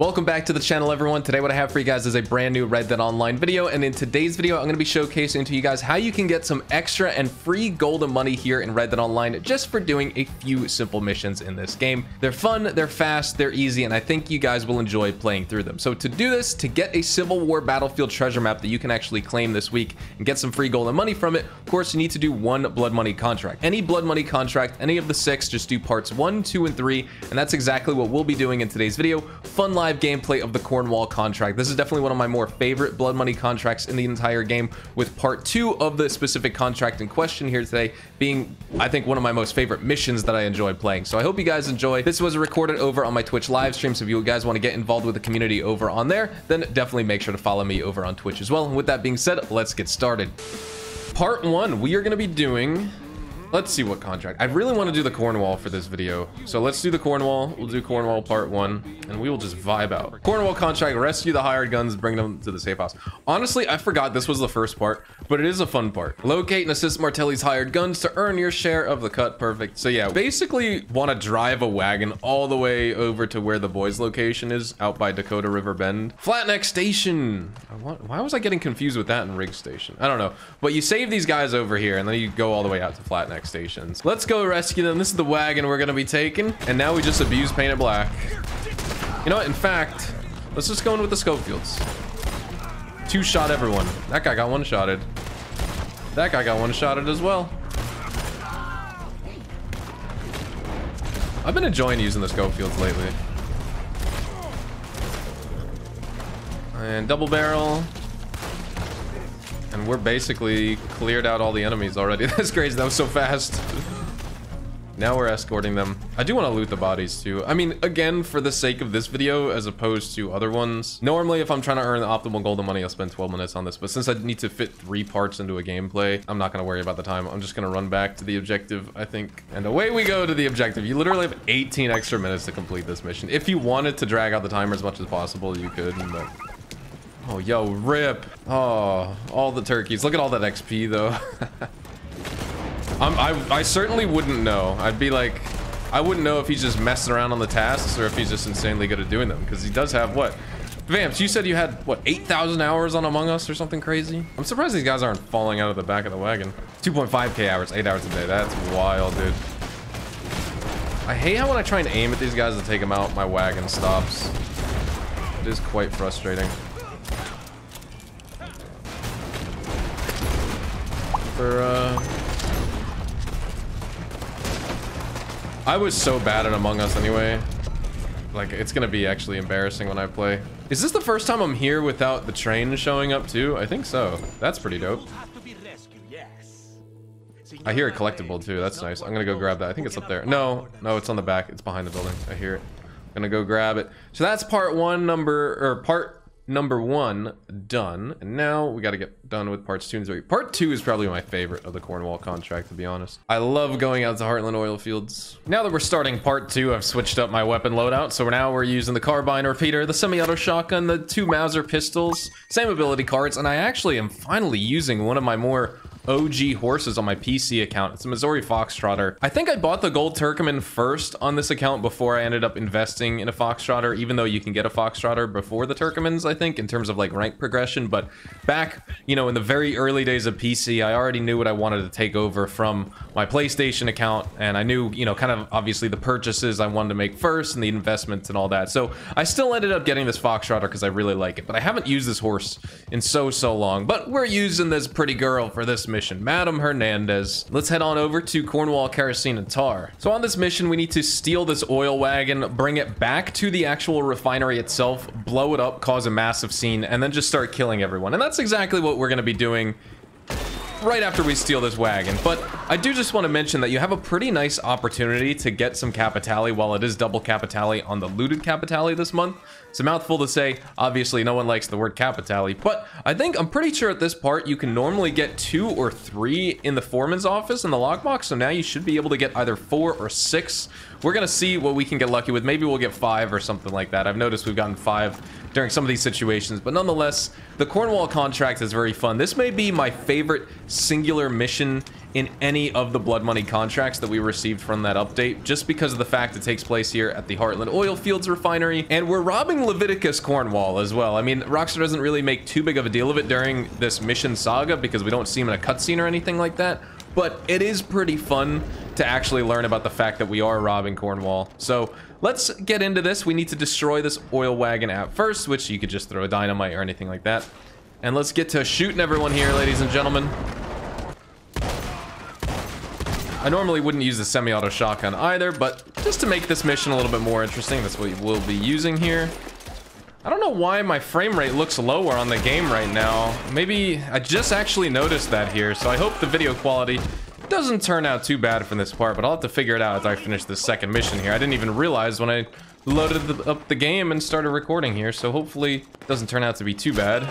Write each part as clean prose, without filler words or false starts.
Welcome back to the channel, everyone. Today what I have for you guys is a brand new Red Dead Online video, and in today's video I'm going to be showcasing to you guys how you can get some extra and free golden money here in Red Dead Online just for doing a few simple missions in this game. They're fun, they're fast, they're easy, and I think you guys will enjoy playing through them. So to do this, to get a Civil War battlefield treasure map that you can actually claim this week and get some free golden money from it, of course you need to do one blood money contract. Any blood money contract, any of the 6, just do parts 1, 2, and 3, and that's exactly what we'll be doing in today's video. Fun live gameplay of the Cornwall contract. This is definitely one of my more favorite blood money contracts in the entire game, with part 2 of the specific contract in question here today being, I think, one of my most favorite missions that I enjoy playing. So I hope you guys enjoy. This was recorded over on my Twitch live stream, so if you guys want to get involved with the community over on there, then definitely make sure to follow me over on Twitch as well. And with that being said, let's get started. Part 1, we are going to be doing... Let's see what contract. I really want to do the Cornwall for this video. So let's do the Cornwall. We'll do Cornwall part 1, and we will just vibe out. Cornwall contract, rescue the hired guns, bring them to the safe house. Honestly, I forgot this was the first part, but it is a fun part. Locate and assist Martelli's hired guns to earn your share of the cut. Perfect. So yeah, basically want to drive a wagon all the way over to where the boys' location is, out by Dakota River Bend. Flatneck Station. Why was I getting confused with that in Rig Station? I don't know. But you save these guys over here, and then you go all the way out to Flatneck Stations. Let's go rescue them. This is the wagon we're gonna be taking, and now we just abuse painted black. You know what, in fact, let's just go in with the Schofields. 2-shot everyone. That guy got 1-shotted. That guy got 1-shotted as well. I've been enjoying using the Schofields lately. And double barrel. And we're basically cleared out all the enemies already. That's crazy. That was so fast. Now we're escorting them. I do want to loot the bodies too. I mean, again, for the sake of this video, as opposed to other ones. Normally, if I'm trying to earn the optimal golden money, I'll spend 12 minutes on this. But since I need to fit 3 parts into a gameplay, I'm not going to worry about the time. I'm just going to run back to the objective, I think. And away we go to the objective. You literally have 18 extra minutes to complete this mission. If you wanted to drag out the timer as much as possible, you could, but... Oh, yo, rip. Oh, all the turkeys. Look at all that XP, though. I certainly wouldn't know. I'd be like, I wouldn't know if he's just messing around on the tasks or if he's just insanely good at doing them, because he does have, what? Vamps, you said you had, what, 8,000 hours on Among Us or something crazy? I'm surprised these guys aren't falling out of the back of the wagon. 2.5k hours, 8 hours a day. That's wild, dude. I hate how when I try and aim at these guys to take them out, my wagon stops. It is quite frustrating. I was so bad at Among Us anyway. Like, it's gonna be actually embarrassing when I play. Is this the first time I'm here without the train showing up too? I think so. That's pretty dope. I hear a collectible too. That's nice. I'm gonna go grab that. I think it's up there. No, it's on the back. It's behind the building. I hear it. I'm gonna go grab it. So that's part number 1 done, and now we got to get done with parts 2 and 3. Part 2 is probably my favorite of the Cornwall contract, to be honest. I love going out to Heartland oil fields. Now that we're starting part 2, I've switched up my weapon loadout, so now we're using the carbine repeater, the semi-auto shotgun, the 2 Mauser pistols, same ability cards, and I actually am finally using one of my more OG horses on my PC account. It's a Missouri Foxtrotter. I think I bought the gold Turkmen first on this account before I ended up investing in a Foxtrotter, even though you can get a Foxtrotter before the Turkmens, I think, in terms of like rank progression. But back, you know, in the very early days of PC, I already knew what I wanted to take over from my PlayStation account, and I knew, you know, kind of obviously the purchases I wanted to make first and the investments and all that. So I still ended up getting this Foxtrotter because I really like it, but I haven't used this horse in so long. But we're using this pretty girl for this mission, Madam Hernandez. Let's head on over to Cornwall Kerosene and Tar. So on this mission, we need to steal this oil wagon, bring it back to the actual refinery itself, blow it up, cause a massive scene, and then just start killing everyone. And that's exactly what we're going to be doing right after we steal this wagon. But I do just want to mention that you have a pretty nice opportunity to get some Capitale while it is double Capitale on the looted Capitale this month. It's a mouthful to say. Obviously, no one likes the word Capitale, but I'm pretty sure at this part you can normally get 2 or 3 in the foreman's office in the lockbox, so now you should be able to get either 4 or 6. We're gonna see what we can get lucky with. Maybe we'll get 5 or something like that. I've noticed we've gotten 5 during some of these situations, but nonetheless, the Cornwall contract is very fun. This may be my favorite singular mission in any of the blood money contracts that we received from that update, just because of the fact it takes place here at the Heartland Oil Fields refinery, and we're robbing Leviticus Cornwall as well. I mean, Rockstar doesn't really make too big of a deal of it during this mission saga because we don't see him in a cutscene or anything like that, but it is pretty fun to actually learn about the fact that we are robbing Cornwall. So let's get into this. We need to destroy this oil wagon at first, which you could just throw a dynamite or anything like that. And let's get to shooting everyone here, ladies and gentlemen. I normally wouldn't use the semi-auto shotgun either, but just to make this mission a little bit more interesting, that's what we'll be using here. I don't know why my frame rate looks lower on the game right now. Maybe I just actually noticed that here, so I hope the video quality doesn't turn out too bad for this part, but I'll have to figure it out as I finish this second mission here. I didn't even realize when I loaded up the game and started recording here, so hopefully it doesn't turn out to be too bad.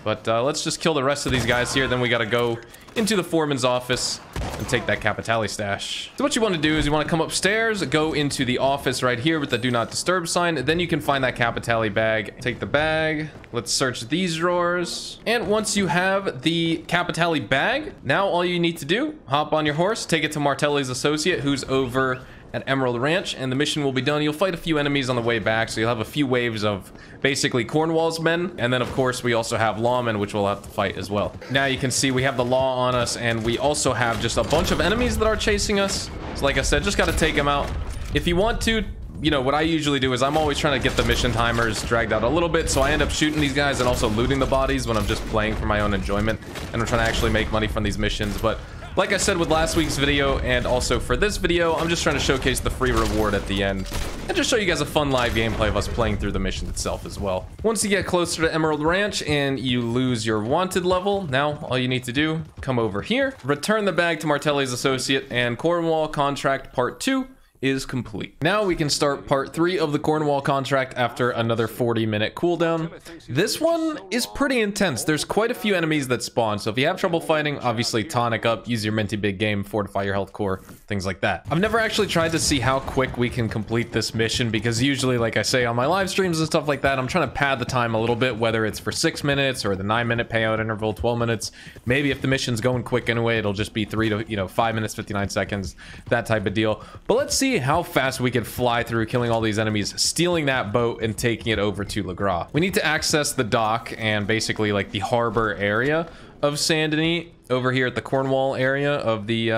But let's just kill the rest of these guys here, then we gotta go into the foreman's office and take that Capitale stash. So what you want to do is you want to come upstairs, go into the office right here with the do not disturb sign, then you can find that Capitale bag. Take the bag, let's search these drawers, and once you have the Capitale bag, now all you need to do, hop on your horse, take it to Martelli's associate who's over at Emerald Ranch, and the mission will be done. You'll fight a few enemies on the way back, so you'll have a few waves of basically Cornwall's men, and then of course we also have lawmen, which we'll have to fight as well. Now you can see we have the law on us, and we also have just a bunch of enemies that are chasing us. So like I said, just got to take them out. If you want to, you know, what I usually do is I'm always trying to get the mission timers dragged out a little bit, so I end up shooting these guys and also looting the bodies when I'm just playing for my own enjoyment, and I'm trying to actually make money from these missions. But like I said with last week's video, and also for this video, I'm just trying to showcase the free reward at the end, and just show you guys a fun live gameplay of us playing through the mission itself as well. Once you get closer to Emerald Ranch and you lose your wanted level, now all you need to do, come over here, return the bag to Martelli's associate, and Cornwall contract part 2 is complete. Now we can start part 3 of the Cornwall contract after another 40-minute cooldown. This one is pretty intense. There's quite a few enemies that spawn, so if you have trouble fighting, obviously tonic up, use your minty big game, fortify your health core, things like that. I've never actually tried to see how quick we can complete this mission because usually, like I say on my live streams and stuff like that, I'm trying to pad the time a little bit, whether it's for 6 minutes or the 9-minute payout interval, 12 minutes. Maybe if the mission's going quick anyway, it'll just be 3 to 5 minutes, 59 seconds, that type of deal. But let's see how fast we can fly through killing all these enemies, stealing that boat and taking it over to Le Gras. We need to access the dock and basically like the harbor area of Saint Denis over here at the Cornwall area of the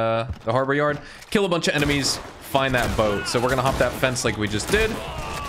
harbor yard, kill a bunch of enemies, find that boat. So we're gonna hop that fence like we just did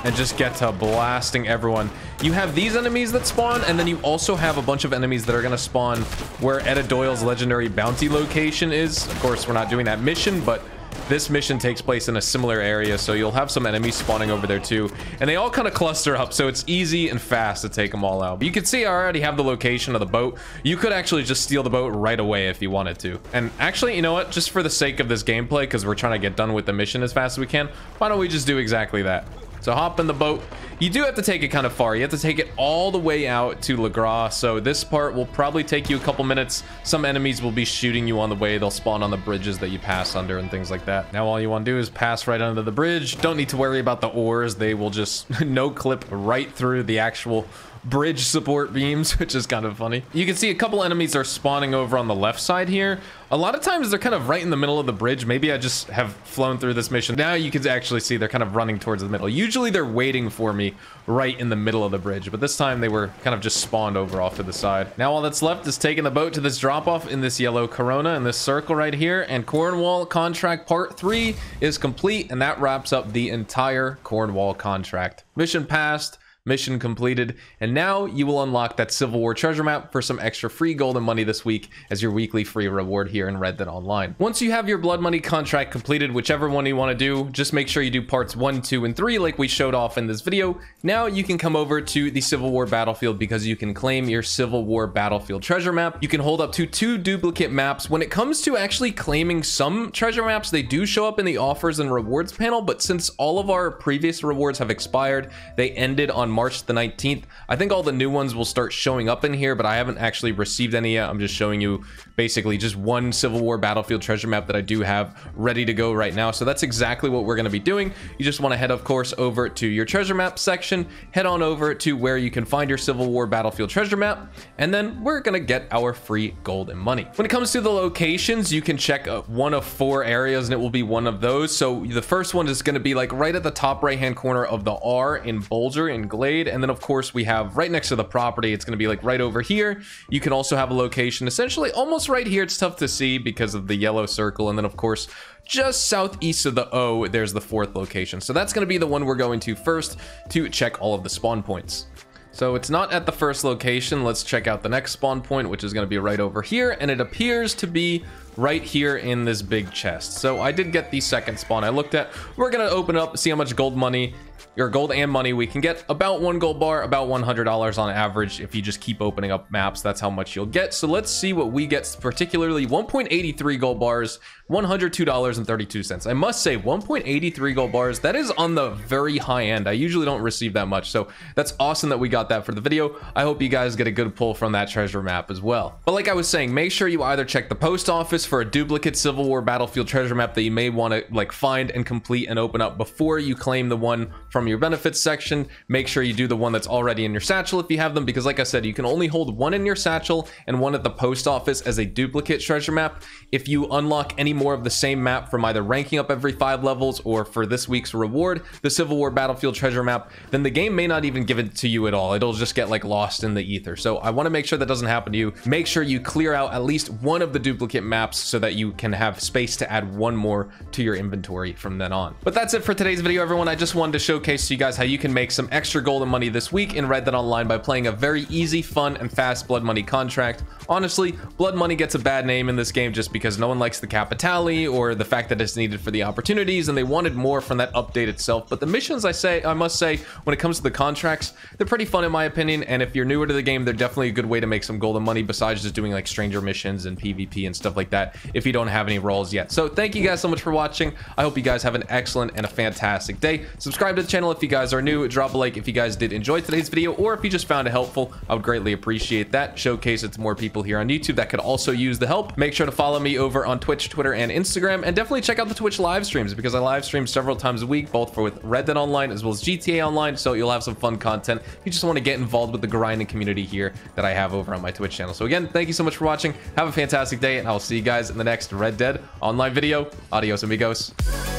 and just get to blasting everyone. You have these enemies that spawn, and then you also have a bunch of enemies that are gonna spawn where Etta Doyle's legendary bounty location is. Of course, we're not doing that mission, but this mission takes place in a similar area, so you'll have some enemies spawning over there too, and they all kind of cluster up, so it's easy and fast to take them all out. But you can see I already have the location of the boat. You could actually just steal the boat right away if you wanted to. And actually, you know what, just for the sake of this gameplay, because we're trying to get done with the mission as fast as we can, why don't we just do exactly that? So hop in the boat. You do have to take it kind of far. You have to take it all the way out to Le Gras. So this part will probably take you a couple minutes. Some enemies will be shooting you on the way. They'll spawn on the bridges that you pass under and things like that. Now all you want to do is pass right under the bridge. Don't need to worry about the oars. They will just no clip right through the actual bridge support beams, which is kind of funny. You can see a couple enemies are spawning over on the left side here. A lot of times they're kind of right in the middle of the bridge. Maybe I just have flown through this mission. Now you can actually see they're kind of running towards the middle. Usually they're waiting for me right in the middle of the bridge, but this time they were kind of just spawned over off to the side. Now all that's left is taking the boat to this drop off in this yellow Corona in this circle right here, and Cornwall contract part 3 is complete, and that wraps up the entire Cornwall contract. Mission passed. Mission completed, and now you will unlock that Civil War treasure map for some extra free gold and money this week as your weekly free reward here in Red Dead Online. Once you have your blood money contract completed, whichever one you want to do, just make sure you do parts 1, 2, and 3 like we showed off in this video. Now you can come over to the Civil War battlefield because you can claim your Civil War battlefield treasure map. You can hold up to 2 duplicate maps. When it comes to actually claiming some treasure maps, they do show up in the offers and rewards panel, but since all of our previous rewards have expired, they ended on March the 19th. I think all the new ones will start showing up in here, but I haven't actually received any yet. I'm just showing you basically just one Civil War Battlefield treasure map that I do have ready to go right now. So that's exactly what we're going to be doing. You just want to head, of course, over to your treasure map section, head on over to where you can find your Civil War Battlefield treasure map, and then we're going to get our free gold and money. When it comes to the locations, you can check one of 4 areas, and it will be one of those. So the first one is going to be like right at the top right hand corner of the R in Bulger in Glade, and then of course we have right next to the property, it's going to be like right over here. You can also have a location essentially almost right here. It's tough to see because of the yellow circle, and then of course just southeast of the O, there's the 4th location. So that's going to be the one we're going to first to check all of the spawn points. So it's not at the first location. Let's check out the next spawn point, which is going to be right over here, and it appears to be right here in this big chest. So I did get the second spawn I looked at. We're going to open up, see how much gold money or gold and money we can get. About 1 gold bar, about $100 on average. If you just keep opening up maps, that's how much you'll get. So let's see what we get, particularly 1.83 gold bars, $102.32. I must say 1.83 gold bars, that is on the very high end. I usually don't receive that much, so that's awesome that we got that for the video. I hope you guys get a good pull from that treasure map as well. But like I was saying, make sure you either check the post office for a duplicate Civil War Battlefield treasure map that you may want to like find and complete and open up before you claim the one from your benefits section. Make sure you do the one that's already in your satchel if you have them, because like I said, you can only hold one in your satchel and one at the post office as a duplicate treasure map. If you unlock any more of the same map from either ranking up every 5 levels or for this week's reward, the Civil War Battlefield treasure map, then the game may not even give it to you at all. It'll just get like lost in the ether. So I want to make sure that doesn't happen to you. Make sure you clear out at least one of the duplicate maps so that you can have space to add one more to your inventory from then on. But that's it for today's video, everyone. I just wanted to showcase to you guys how you can make some extra gold and money this week in Red Dead Online by playing a very easy, fun, and fast blood money contract. Honestly, blood money gets a bad name in this game just because no one likes the capitale or the fact that it's needed for the opportunities, and they wanted more from that update itself. But the missions, I must say, when it comes to the contracts, they're pretty fun in my opinion, and if you're newer to the game, they're definitely a good way to make some gold and money besides just doing like stranger missions and PvP and stuff like that if you don't have any roles yet. So thank you guys so much for watching. I hope you guys have an excellent and a fantastic day. Subscribe to the channel if you guys are new. Drop a like if you guys did enjoy today's video, or if you just found it helpful. I would greatly appreciate that. Showcase it to more people here on YouTube that could also use the help. Make sure to follow me over on Twitch, Twitter, and Instagram, and definitely check out the Twitch live streams because I live stream several times a week, both with Red Dead Online as well as GTA Online, so you'll have some fun content. You just want to get involved with the grinding community here that I have over on my Twitch channel. So again, thank you so much for watching. Have a fantastic day, and I'll see you guys in the next Red Dead Online video. Adios, amigos.